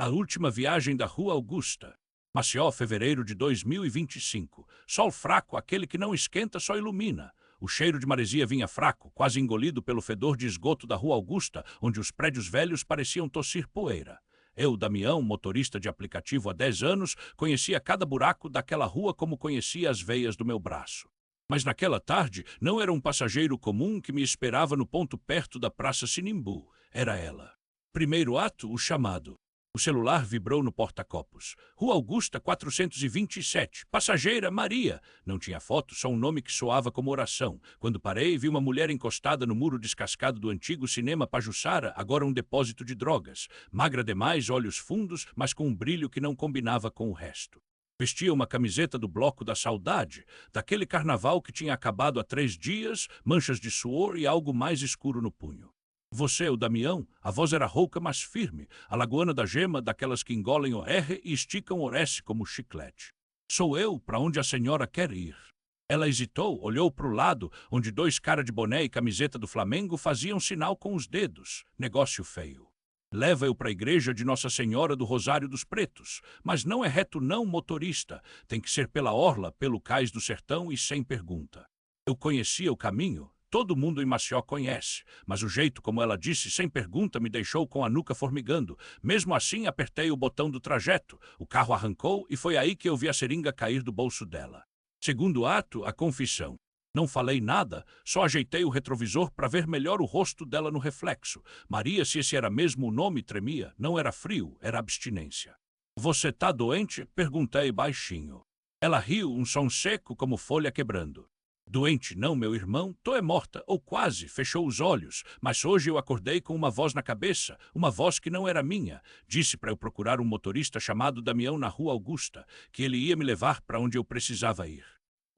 A última viagem da Rua Augusta. Maceió, fevereiro de 2025. Sol fraco, aquele que não esquenta, só ilumina. O cheiro de maresia vinha fraco, quase engolido pelo fedor de esgoto da Rua Augusta, onde os prédios velhos pareciam tossir poeira. Eu, Damião, motorista de aplicativo há 10 anos, conhecia cada buraco daquela rua como conhecia as veias do meu braço. Mas naquela tarde, não era um passageiro comum que me esperava no ponto perto da Praça Sinimbu. Era ela. Primeiro ato, o chamado. O celular vibrou no porta-copos. Rua Augusta 427. Passageira Maria. Não tinha foto, só um nome que soava como oração. Quando parei, vi uma mulher encostada no muro descascado do antigo cinema Pajuçara, agora um depósito de drogas. Magra demais, olhos fundos, mas com um brilho que não combinava com o resto. Vestia uma camiseta do Bloco da Saudade, daquele carnaval que tinha acabado há 3 dias, manchas de suor e algo mais escuro no punho. Você, o Damião? A voz era rouca, mas firme. A lagoana da gema, daquelas que engolem o R e esticam o S como chiclete. Sou eu, para onde a senhora quer ir? Ela hesitou, olhou para o lado, onde 2 cara de boné e camiseta do Flamengo faziam sinal com os dedos. Negócio feio. Leva-eu para a igreja de Nossa Senhora do Rosário dos Pretos. Mas não é reto não, motorista. Tem que ser pela orla, pelo cais do sertão e sem pergunta. Eu conhecia o caminho. Todo mundo em Maceió conhece, mas o jeito como ela disse sem pergunta me deixou com a nuca formigando. Mesmo assim, apertei o botão do trajeto. O carro arrancou e foi aí que eu vi a seringa cair do bolso dela. Segundo ato, a confissão. Não falei nada, só ajeitei o retrovisor para ver melhor o rosto dela no reflexo. Maria, se esse era mesmo o nome, tremia. Não era frio, era abstinência. Você tá doente? Perguntei baixinho. Ela riu, um som seco como folha quebrando. Doente não, meu irmão, tô é morta, ou quase, fechou os olhos, mas hoje eu acordei com uma voz na cabeça, uma voz que não era minha. Disse para eu procurar um motorista chamado Damião na Rua Augusta, que ele ia me levar para onde eu precisava ir.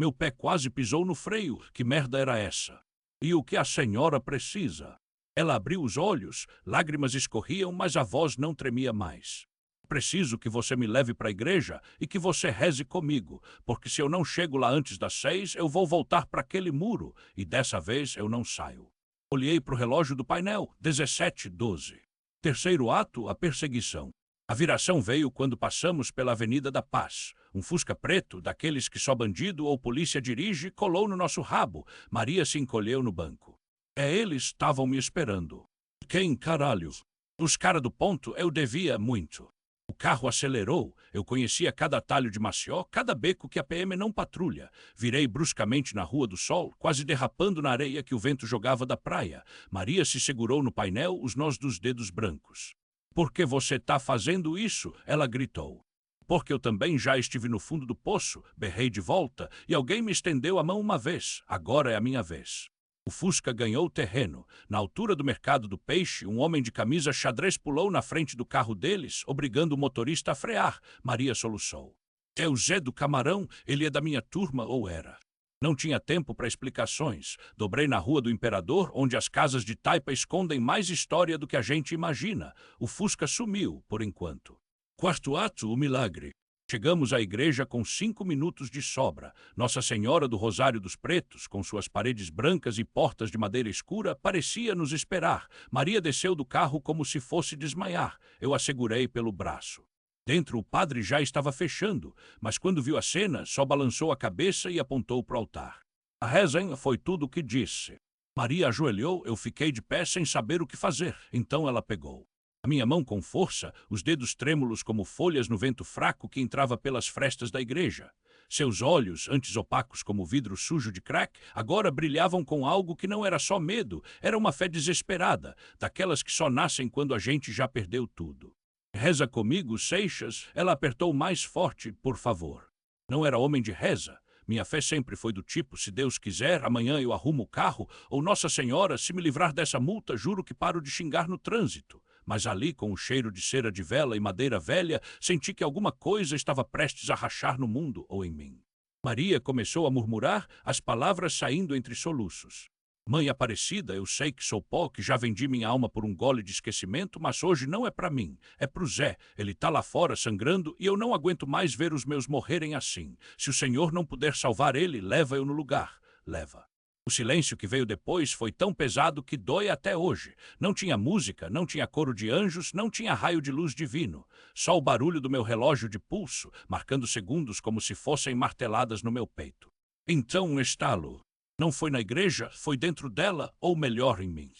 Meu pé quase pisou no freio, que merda era essa? E o que a senhora precisa? Ela abriu os olhos, lágrimas escorriam, mas a voz não tremia mais. Preciso que você me leve para a igreja e que você reze comigo, porque se eu não chego lá antes das 6, eu vou voltar para aquele muro, e dessa vez eu não saio. Olhei para o relógio do painel, 17:12. Terceiro ato, a perseguição. A viração veio quando passamos pela Avenida da Paz. Um Fusca preto, daqueles que só bandido ou polícia dirige, colou no nosso rabo. Maria se encolheu no banco. Eles estavam me esperando. Quem, caralho? Os cara do ponto eu devia muito. O carro acelerou, eu conhecia cada atalho de Maceió, cada beco que a PM não patrulha. Virei bruscamente na Rua do Sol, quase derrapando na areia que o vento jogava da praia. Maria se segurou no painel, os nós dos dedos brancos. Por que você tá fazendo isso? Ela gritou. Porque eu também já estive no fundo do poço, berrei de volta, e alguém me estendeu a mão uma vez. Agora é a minha vez. O Fusca ganhou terreno. Na altura do mercado do peixe, um homem de camisa xadrez pulou na frente do carro deles, obrigando o motorista a frear. Maria soluçou. É o Zé do Camarão, ele é da minha turma ou era. Não tinha tempo para explicações. Dobrei na Rua do Imperador, onde as casas de taipa escondem mais história do que a gente imagina. O Fusca sumiu, por enquanto. Quarto ato, o milagre. Chegamos à igreja com 5 minutos de sobra. Nossa Senhora do Rosário dos Pretos, com suas paredes brancas e portas de madeira escura, parecia nos esperar. Maria desceu do carro como se fosse desmaiar. Eu a segurei pelo braço. Dentro o padre já estava fechando, mas quando viu a cena, só balançou a cabeça e apontou para o altar. A reza foi tudo o que disse. Maria ajoelhou, eu fiquei de pé sem saber o que fazer. Então ela pegou a minha mão com força, os dedos trêmulos como folhas no vento fraco que entrava pelas frestas da igreja. Seus olhos, antes opacos como vidro sujo de crack, agora brilhavam com algo que não era só medo, era uma fé desesperada, daquelas que só nascem quando a gente já perdeu tudo. Reza comigo, Seixas, ela apertou mais forte, por favor. Não era homem de reza. Minha fé sempre foi do tipo, se Deus quiser, amanhã eu arrumo o carro, ou Nossa Senhora, se me livrar dessa multa, juro que paro de xingar no trânsito. Mas ali, com o cheiro de cera de vela e madeira velha, senti que alguma coisa estava prestes a rachar no mundo ou em mim. Maria começou a murmurar, as palavras saindo entre soluços. Mãe Aparecida, eu sei que sou pó, que já vendi minha alma por um gole de esquecimento, mas hoje não é para mim, é pro Zé. Ele tá lá fora sangrando e eu não aguento mais ver os meus morrerem assim. Se o Senhor não puder salvar ele, leva eu no lugar. Leva. O silêncio que veio depois foi tão pesado que dói até hoje. Não tinha música, não tinha coro de anjos, não tinha raio de luz divino. Só o barulho do meu relógio de pulso, marcando segundos como se fossem marteladas no meu peito. Então um estalo. Não foi na igreja, foi dentro dela, ou melhor, em mim.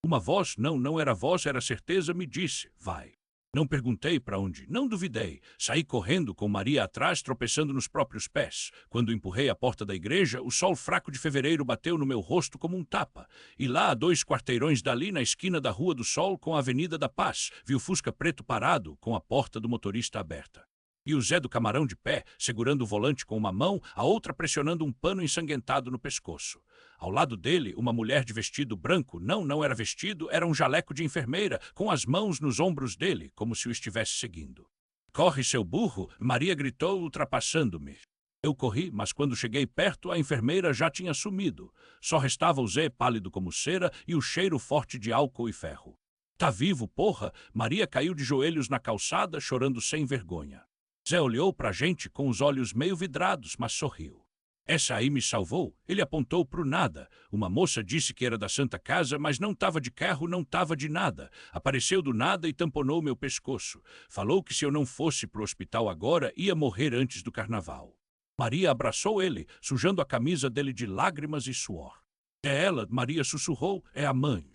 Uma voz, não era voz, era certeza, me disse, vai. Não perguntei para onde, não duvidei. Saí correndo com Maria atrás, tropeçando nos próprios pés. Quando empurrei a porta da igreja, o sol fraco de fevereiro bateu no meu rosto como um tapa. E lá, a 2 quarteirões dali, na esquina da Rua do Sol com a Avenida da Paz, vi o Fusca preto parado, com a porta do motorista aberta. E o Zé do Camarão de pé, segurando o volante com uma mão, a outra pressionando um pano ensanguentado no pescoço. Ao lado dele, uma mulher de vestido branco, não era vestido, era um jaleco de enfermeira, com as mãos nos ombros dele, como se o estivesse seguindo. Corre, seu burro! Maria gritou, ultrapassando-me. Eu corri, mas quando cheguei perto, a enfermeira já tinha sumido. Só restava o Zé pálido como cera e o cheiro forte de álcool e ferro. Tá vivo, porra! Maria caiu de joelhos na calçada, chorando sem vergonha. Zé olhou pra gente com os olhos meio vidrados, mas sorriu. Essa aí me salvou. Ele apontou pro nada. Uma moça disse que era da Santa Casa, mas não tava de carro, não tava de nada. Apareceu do nada e tamponou meu pescoço. Falou que se eu não fosse pro hospital agora, ia morrer antes do carnaval. Maria abraçou ele, sujando a camisa dele de lágrimas e suor. É ela, Maria sussurrou, é a mãe.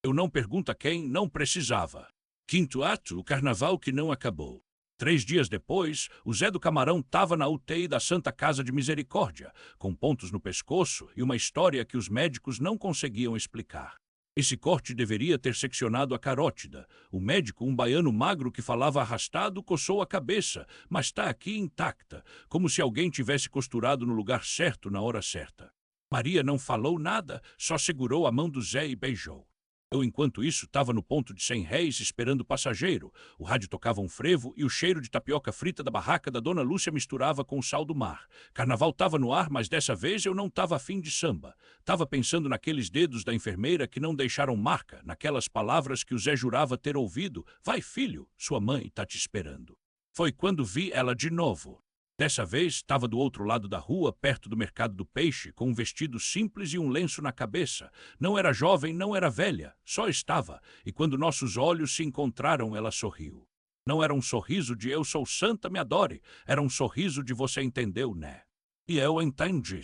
Eu não pergunto a quem, não precisava. Quinto ato, o carnaval que não acabou. 3 dias depois, o Zé do Camarão estava na UTI da Santa Casa de Misericórdia, com pontos no pescoço e uma história que os médicos não conseguiam explicar. Esse corte deveria ter seccionado a carótida. O médico, um baiano magro que falava arrastado, coçou a cabeça, mas está aqui intacta, como se alguém tivesse costurado no lugar certo na hora certa. Maria não falou nada, só segurou a mão do Zé e beijou. Eu, enquanto isso, estava no ponto de 100 réis esperando o passageiro. O rádio tocava um frevo e o cheiro de tapioca frita da barraca da Dona Lúcia misturava com o sal do mar. Carnaval estava no ar, mas dessa vez eu não estava afim de samba. Estava pensando naqueles dedos da enfermeira que não deixaram marca, naquelas palavras que o Zé jurava ter ouvido. Vai, filho, sua mãe está te esperando. Foi quando vi ela de novo. Dessa vez, estava do outro lado da rua, perto do mercado do peixe, com um vestido simples e um lenço na cabeça. Não era jovem, não era velha, só estava. E quando nossos olhos se encontraram, ela sorriu. Não era um sorriso de eu sou santa, me adore. Era um sorriso de você entendeu, né? E eu entendi.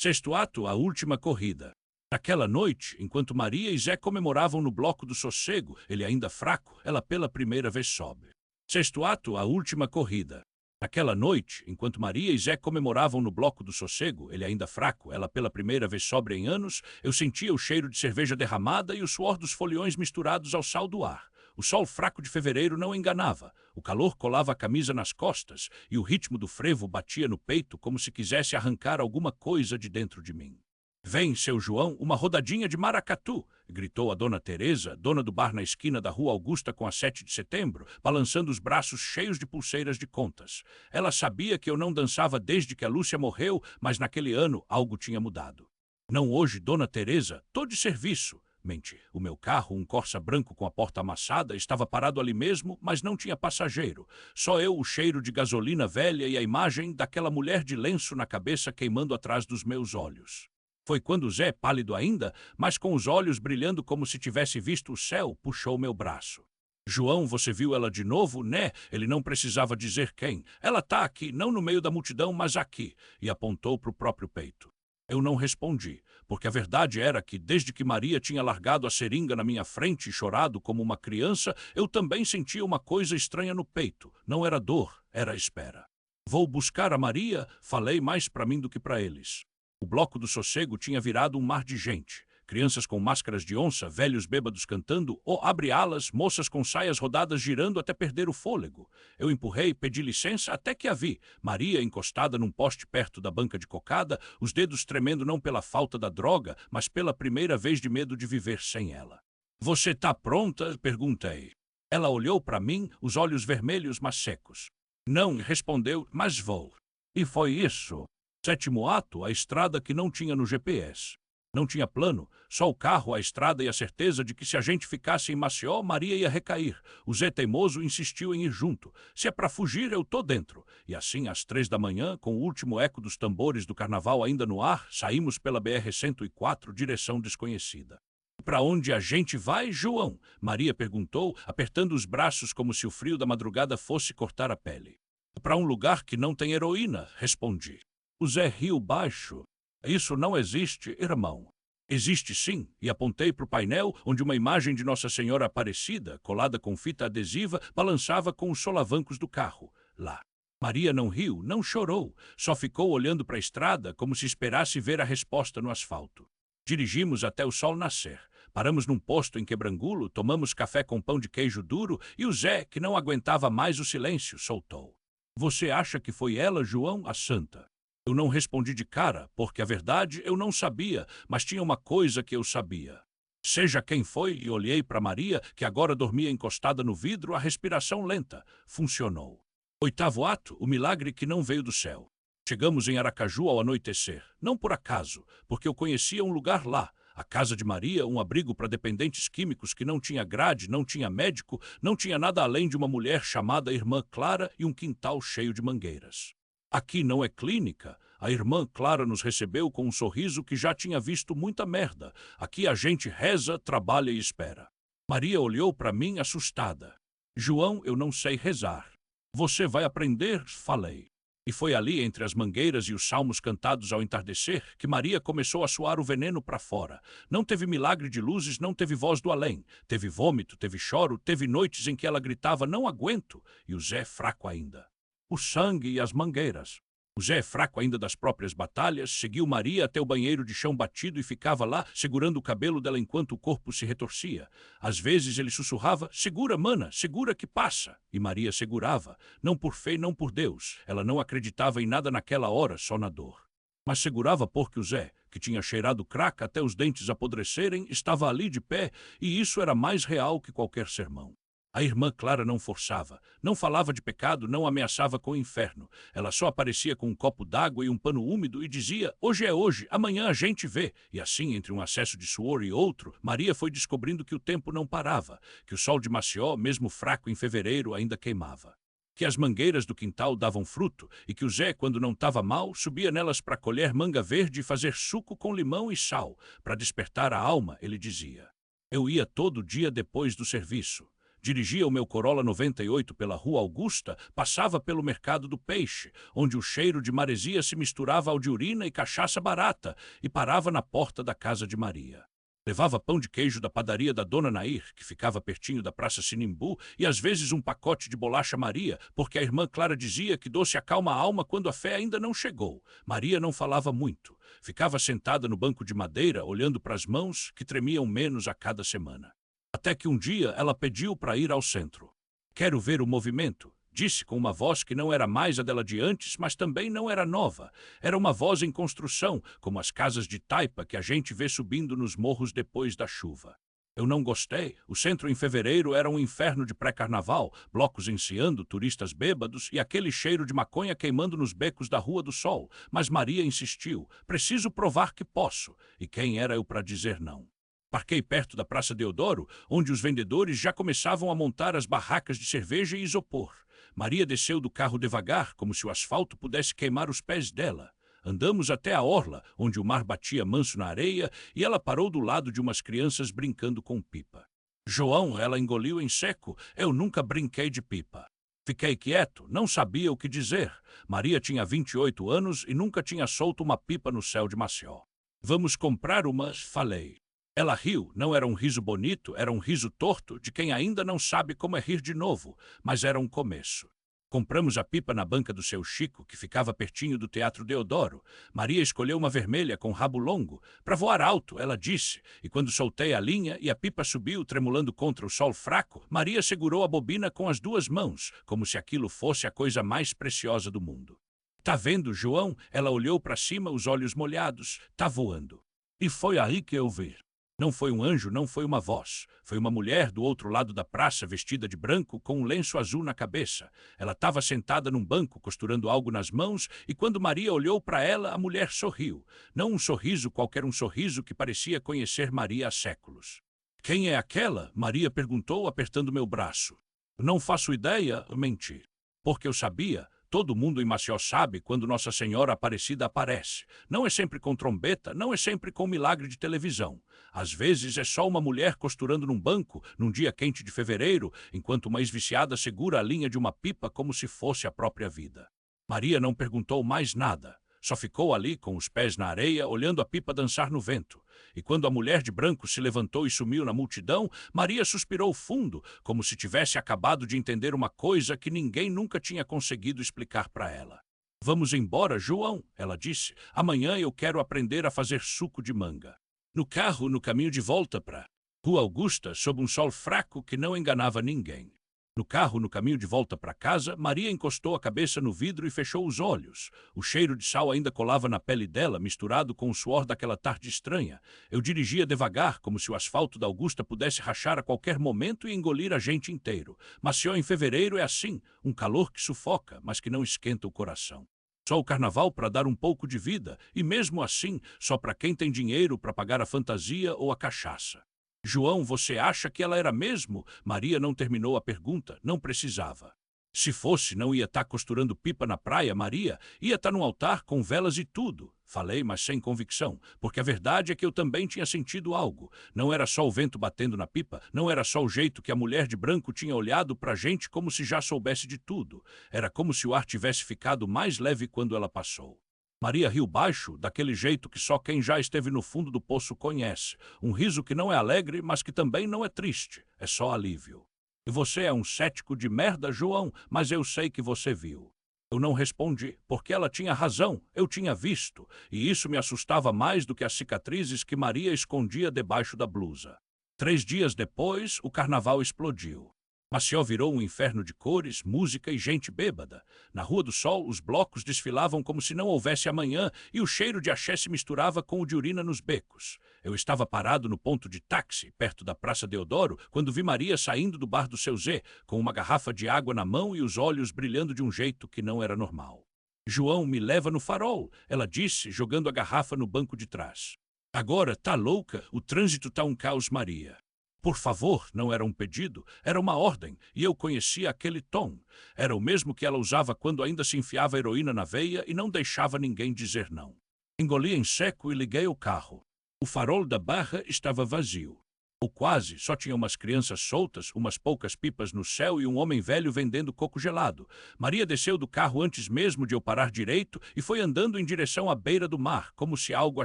Sexto ato, a última corrida. Naquela noite, enquanto Maria e Zé comemoravam no bloco do sossego, ele ainda fraco, ela pela primeira vez sobe. Sexto ato, a última corrida. Naquela noite, enquanto Maria e Zé comemoravam no bloco do sossego, ele ainda fraco, ela pela primeira vez sóbria em anos, eu sentia o cheiro de cerveja derramada e o suor dos foliões misturados ao sal do ar. O sol fraco de fevereiro não enganava. O calor colava a camisa nas costas e o ritmo do frevo batia no peito como se quisesse arrancar alguma coisa de dentro de mim. Vem, seu João, uma rodadinha de maracatu, gritou a Dona Teresa, dona do bar na esquina da Rua Augusta com a 7 de setembro, balançando os braços cheios de pulseiras de contas. Ela sabia que eu não dançava desde que a Lúcia morreu, mas naquele ano algo tinha mudado. Não hoje, Dona Teresa, tô de serviço. Mente, o meu carro, um Corsa branco com a porta amassada, estava parado ali mesmo, mas não tinha passageiro. Só eu, o cheiro de gasolina velha e a imagem daquela mulher de lenço na cabeça queimando atrás dos meus olhos. Foi quando Zé, pálido ainda, mas com os olhos brilhando como se tivesse visto o céu, puxou meu braço. João, você viu ela de novo, né? Ele não precisava dizer quem. Ela tá aqui, não no meio da multidão, mas aqui. E apontou para o próprio peito. Eu não respondi, porque a verdade era que, desde que Maria tinha largado a seringa na minha frente e chorado como uma criança, eu também sentia uma coisa estranha no peito. Não era dor, era espera. Vou buscar a Maria, falei mais para mim do que para eles. O bloco do sossego tinha virado um mar de gente. Crianças com máscaras de onça, velhos bêbados cantando, ou abre alas, moças com saias rodadas girando até perder o fôlego. Eu empurrei, pedi licença até que a vi. Maria encostada num poste perto da banca de cocada, os dedos tremendo não pela falta da droga, mas pela primeira vez de medo de viver sem ela. Você tá pronta? Perguntei. Ela olhou para mim, os olhos vermelhos mas secos. Não, respondeu, mas vou. E foi isso. Sétimo ato, a estrada que não tinha no GPS. Não tinha plano, só o carro, a estrada e a certeza de que se a gente ficasse em Maceió, Maria ia recair. O Zé teimoso insistiu em ir junto. Se é para fugir, eu tô dentro. E assim, às 3 da manhã, com o último eco dos tambores do carnaval ainda no ar, saímos pela BR-104, direção desconhecida. Para onde a gente vai, João? Maria perguntou, apertando os braços como se o frio da madrugada fosse cortar a pele. Para um lugar que não tem heroína, respondi. O Zé riu baixo. Isso não existe, irmão. Existe sim, e apontei para o painel onde uma imagem de Nossa Senhora Aparecida, colada com fita adesiva, balançava com os solavancos do carro. Lá. Maria não riu, não chorou, só ficou olhando para a estrada como se esperasse ver a resposta no asfalto. Dirigimos até o sol nascer. Paramos num posto em Quebrangulo, tomamos café com pão de queijo duro e o Zé, que não aguentava mais o silêncio, soltou. Você acha que foi ela, João, a santa? Eu não respondi de cara, porque a verdade eu não sabia, mas tinha uma coisa que eu sabia. Seja quem foi, e olhei para Maria, que agora dormia encostada no vidro, a respiração lenta. Funcionou. 8º ato, o milagre que não veio do céu. Chegamos em Aracaju ao anoitecer, não por acaso, porque eu conhecia um lugar lá, a casa de Maria, um abrigo para dependentes químicos que não tinha grade, não tinha médico, não tinha nada além de uma mulher chamada Irmã Clara e um quintal cheio de mangueiras. Aqui não é clínica. A irmã Clara nos recebeu com um sorriso que já tinha visto muita merda. Aqui a gente reza, trabalha e espera. Maria olhou para mim assustada. João, eu não sei rezar. Você vai aprender, falei. E foi ali, entre as mangueiras e os salmos cantados ao entardecer, que Maria começou a suar o veneno para fora. Não teve milagre de luzes, não teve voz do além. Teve vômito, teve choro, teve noites em que ela gritava, não aguento, e o Zé fraco ainda. O sangue e as mangueiras. O Zé, fraco ainda das próprias batalhas, seguiu Maria até o banheiro de chão batido e ficava lá, segurando o cabelo dela enquanto o corpo se retorcia. Às vezes ele sussurrava, segura, mana, segura que passa. E Maria segurava, não por fé, não por Deus. Ela não acreditava em nada naquela hora, só na dor. Mas segurava porque o Zé, que tinha cheirado crack até os dentes apodrecerem, estava ali de pé, e isso era mais real que qualquer sermão. A irmã Clara não forçava, não falava de pecado, não ameaçava com o inferno. Ela só aparecia com um copo d'água e um pano úmido e dizia, hoje é hoje, amanhã a gente vê. E assim, entre um acesso de suor e outro, Maria foi descobrindo que o tempo não parava, que o sol de Maceió, mesmo fraco em fevereiro, ainda queimava. Que as mangueiras do quintal davam fruto e que o Zé, quando não estava mal, subia nelas para colher manga verde e fazer suco com limão e sal. Para despertar a alma, ele dizia. Eu ia todo dia depois do serviço. Dirigia o meu Corolla 98 pela Rua Augusta, passava pelo Mercado do Peixe, onde o cheiro de maresia se misturava ao de urina e cachaça barata, e parava na porta da casa de Maria. Levava pão de queijo da padaria da Dona Nair, que ficava pertinho da Praça Sinimbu, e às vezes um pacote de bolacha Maria, porque a irmã Clara dizia que doce acalma a alma quando a fé ainda não chegou. Maria não falava muito. Ficava sentada no banco de madeira, olhando para as mãos, que tremiam menos a cada semana. Até que um dia ela pediu para ir ao centro. Quero ver o movimento, disse com uma voz que não era mais a dela de antes, mas também não era nova. Era uma voz em construção, como as casas de taipa que a gente vê subindo nos morros depois da chuva. Eu não gostei. O centro em fevereiro era um inferno de pré-carnaval, blocos enciando, turistas bêbados e aquele cheiro de maconha queimando nos becos da Rua do Sol. Mas Maria insistiu. Preciso provar que posso. E quem era eu para dizer não? Parquei perto da Praça Deodoro, onde os vendedores já começavam a montar as barracas de cerveja e isopor. Maria desceu do carro devagar, como se o asfalto pudesse queimar os pés dela. Andamos até a orla, onde o mar batia manso na areia, e ela parou do lado de umas crianças brincando com pipa. João, ela engoliu em seco, eu nunca brinquei de pipa. Fiquei quieto, não sabia o que dizer. Maria tinha 28 anos e nunca tinha solto uma pipa no céu de Maceió. Vamos comprar umas, falei. Ela riu, não era um riso bonito, era um riso torto de quem ainda não sabe como é rir de novo, mas era um começo. Compramos a pipa na banca do seu Chico, que ficava pertinho do Teatro Deodoro. Maria escolheu uma vermelha com rabo longo. Para voar alto, ela disse, e quando soltei a linha e a pipa subiu tremulando contra o sol fraco, Maria segurou a bobina com as 2 mãos, como se aquilo fosse a coisa mais preciosa do mundo. Tá vendo, João? Ela olhou para cima, os olhos molhados. Tá voando. E foi aí que eu vi. Não foi um anjo, não foi uma voz. Foi uma mulher do outro lado da praça, vestida de branco, com um lenço azul na cabeça. Ela estava sentada num banco, costurando algo nas mãos, e quando Maria olhou para ela, a mulher sorriu. Não um sorriso qualquer, um sorriso que parecia conhecer Maria há séculos. Quem é aquela? Maria perguntou, apertando meu braço. Não faço ideia, menti. Porque eu sabia. Todo mundo em Maceió sabe quando Nossa Senhora Aparecida aparece. Não é sempre com trombeta, não é sempre com milagre de televisão. Às vezes é só uma mulher costurando num banco, num dia quente de fevereiro, enquanto uma ex-viciada segura a linha de uma pipa como se fosse a própria vida. Maria não perguntou mais nada. Só ficou ali com os pés na areia, olhando a pipa dançar no vento. E quando a mulher de branco se levantou e sumiu na multidão, Maria suspirou fundo, como se tivesse acabado de entender uma coisa que ninguém nunca tinha conseguido explicar para ela. Vamos embora, João, ela disse. Amanhã eu quero aprender a fazer suco de manga. No carro, no caminho de volta para Rua Augusta, sob um sol fraco que não enganava ninguém. No carro, no caminho de volta para casa, Maria encostou a cabeça no vidro e fechou os olhos. O cheiro de sal ainda colava na pele dela, misturado com o suor daquela tarde estranha. Eu dirigia devagar, como se o asfalto da Augusta pudesse rachar a qualquer momento e engolir a gente inteiro. Maceió em fevereiro é assim, um calor que sufoca, mas que não esquenta o coração. Só o carnaval para dar um pouco de vida, e mesmo assim, só para quem tem dinheiro para pagar a fantasia ou a cachaça. João, você acha que ela era mesmo? Maria não terminou a pergunta, não precisava. Se fosse, não ia estar costurando pipa na praia, Maria. Ia estar num altar com velas e tudo. Falei, mas sem convicção, porque a verdade é que eu também tinha sentido algo. Não era só o vento batendo na pipa, não era só o jeito que a mulher de branco tinha olhado pra gente como se já soubesse de tudo. Era como se o ar tivesse ficado mais leve quando ela passou. Maria riu baixo, daquele jeito que só quem já esteve no fundo do poço conhece. Um riso que não é alegre, mas que também não é triste. É só alívio. E você é um cético de merda, João, mas eu sei que você viu. Eu não respondi, porque ela tinha razão, eu tinha visto, e isso me assustava mais do que as cicatrizes que Maria escondia debaixo da blusa. 3 dias depois, o carnaval explodiu. Maceió virou um inferno de cores, música e gente bêbada. Na Rua do Sol, os blocos desfilavam como se não houvesse amanhã e o cheiro de axé se misturava com o de urina nos becos. Eu estava parado no ponto de táxi, perto da Praça Deodoro, quando vi Maria saindo do bar do seu Zé, com uma garrafa de água na mão e os olhos brilhando de um jeito que não era normal. João, me leva no farol, ela disse, jogando a garrafa no banco de trás. Agora, tá louca? O trânsito tá um caos, Maria. Por favor, não era um pedido, era uma ordem, e eu conhecia aquele tom. Era o mesmo que ela usava quando ainda se enfiava heroína na veia e não deixava ninguém dizer não. Engoli em seco e liguei o carro. O farol da Barra estava vazio. Ou quase, só tinha umas crianças soltas, umas poucas pipas no céu e um homem velho vendendo coco gelado. Maria desceu do carro antes mesmo de eu parar direito e foi andando em direção à beira do mar, como se algo a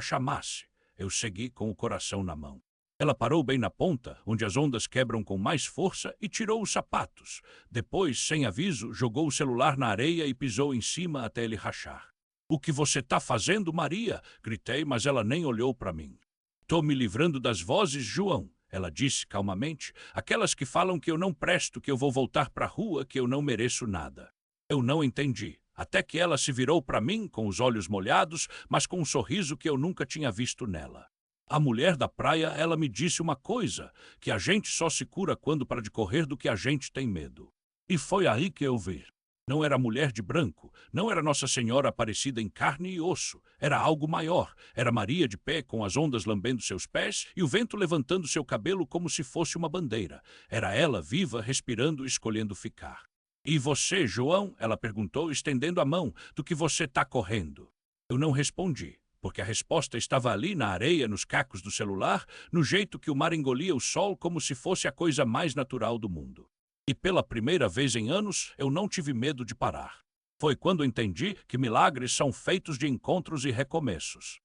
chamasse. Eu segui com o coração na mão. Ela parou bem na ponta, onde as ondas quebram com mais força, e tirou os sapatos. Depois, sem aviso, jogou o celular na areia e pisou em cima até ele rachar. "O que você tá fazendo, Maria?" Gritei, mas ela nem olhou para mim. "Tô me livrando das vozes, João," ela disse calmamente, "aquelas que falam que eu não presto, que eu vou voltar para a rua, que eu não mereço nada." Eu não entendi, até que ela se virou para mim, com os olhos molhados, mas com um sorriso que eu nunca tinha visto nela. A mulher da praia, ela me disse uma coisa, que a gente só se cura quando para de correr do que a gente tem medo. E foi aí que eu vi. Não era mulher de branco, não era Nossa Senhora Aparecida em carne e osso, era algo maior, era Maria de pé com as ondas lambendo seus pés e o vento levantando seu cabelo como se fosse uma bandeira. Era ela viva, respirando, escolhendo ficar. "E você, João?" ela perguntou, estendendo a mão, "do que você tá correndo?" Eu não respondi. Porque a resposta estava ali na areia, nos cacos do celular, no jeito que o mar engolia o sol como se fosse a coisa mais natural do mundo. E pela primeira vez em anos, eu não tive medo de parar. Foi quando entendi que milagres são feitos de encontros e recomeços.